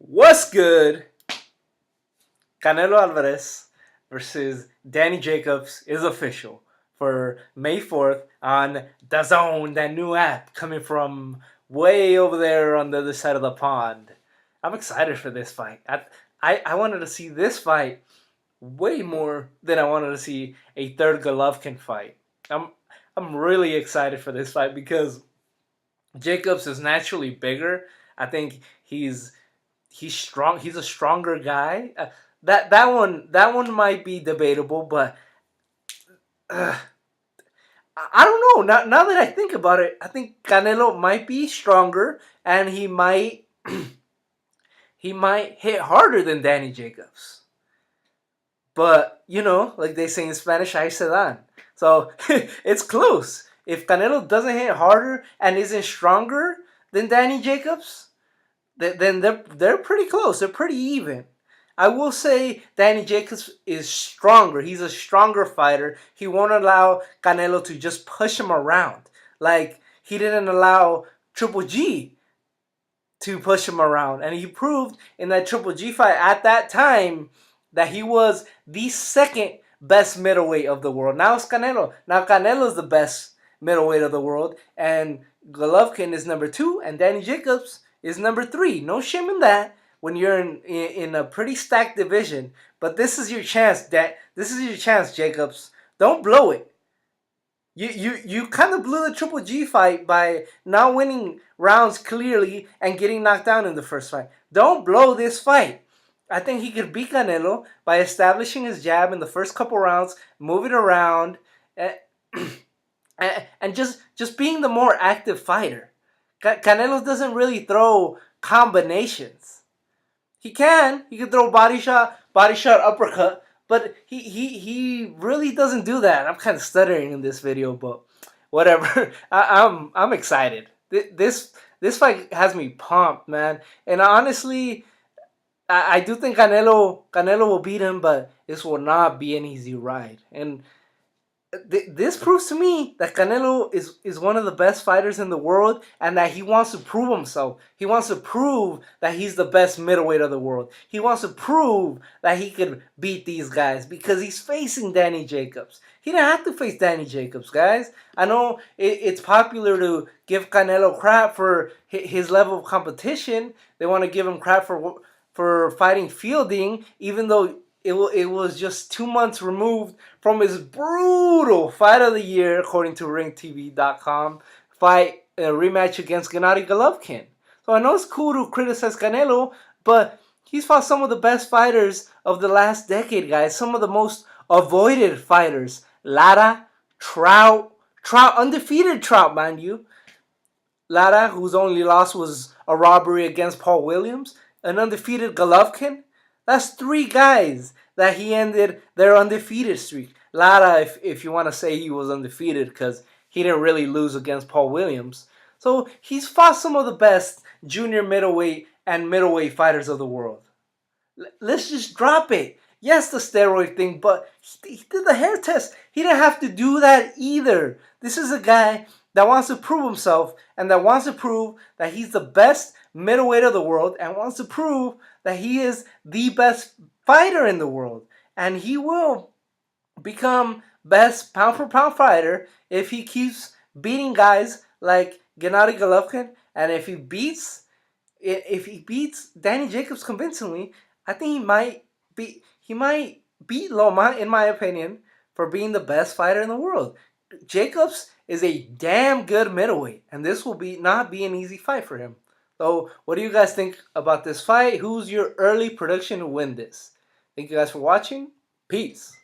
What's good? Canelo Alvarez versus Danny Jacobs is official for May 4th on DAZN, that new app coming from way over there on the other side of the pond. I'm excited for this fight. I wanted to see this fight way more than I wanted to see a third Golovkin fight. I'm I'm really excited for this fight because Jacobs is naturally bigger. I think he's strong. He's a stronger guy. That one might be debatable, but uh, I don't know. Now that I think about it, I think Canelo might be stronger, and he might hit harder than Danny Jacobs. But like they say in Spanish, "I se dan." So it's close. If Canelo doesn't hit harder and isn't stronger than Danny Jacobs, then they're pretty close. They're pretty even. I will say Danny Jacobs is stronger. He's a stronger fighter. He won't allow Canelo to just push him around. Like he didn't allow Triple G to push him around. And he proved in that Triple G fight at that time that he was the second best middleweight of the world. Now it's Canelo. Now Canelo's the best middleweight of the world. And Golovkin is number 2. And Danny Jacobs is number 3. No shame in that when you're in a pretty stacked division. But this is your chance, this is your chance, Jacobs. Don't blow it. You kind of blew the Triple G fight by not winning rounds clearly and getting knocked down in the first fight. Don't blow this fight. I think he could beat Canelo by establishing his jab in the first couple rounds, moving around, and, and just being the more active fighter. Canelo doesn't really throw combinations. He can throw body shot, uppercut, but he really doesn't do that. I'm kind of stuttering in this video, but whatever. I'm excited. This fight has me pumped, man. And honestly, I do think Canelo will beat him, but this will not be an easy ride. And this proves to me that Canelo is one of the best fighters in the world, and that he wants to prove himself. He wants to prove that he's the best middleweight of the world. He wants to prove that he could beat these guys because he's facing Danny Jacobs. He didn't have to face Danny Jacobs, guys. I know it's popular to give Canelo crap for his level of competition. They want to give him crap for fighting Fielding, even though it was just 2 months removed from his brutal fight of the year, according to ringtv.com, fight, a rematch against Gennady Golovkin. So I know it's cool to criticize Canelo, but he's fought some of the best fighters of the last decade, guys. Some of the most avoided fighters. Lara, Trout, undefeated Trout, mind you. Lara, whose only loss was a robbery against Paul Williams. An undefeated Golovkin. That's 3 guys that he ended their undefeated streak. Lara, if you want to say he was undefeated, because he didn't really lose against Paul Williams. So he's fought some of the best junior middleweight and middleweight fighters of the world. Let's just drop it. Yes, the steroid thing, but he did the hair test. He didn't have to do that either. This is a guy that wants to prove himself and that wants to prove that he's the best middleweight of the world and wants to prove that he is the best fighter in the world. And he will become best pound for pound fighter if he keeps beating guys like Gennady Golovkin. And if he beats Danny Jacobs convincingly, I think he might beat Loma, in my opinion, for being the best fighter in the world. Jacobs is a damn good middleweight, and this will not be an easy fight for him. So, what do you guys think about this fight? Who's your early prediction to win this? Thank you guys for watching. Peace.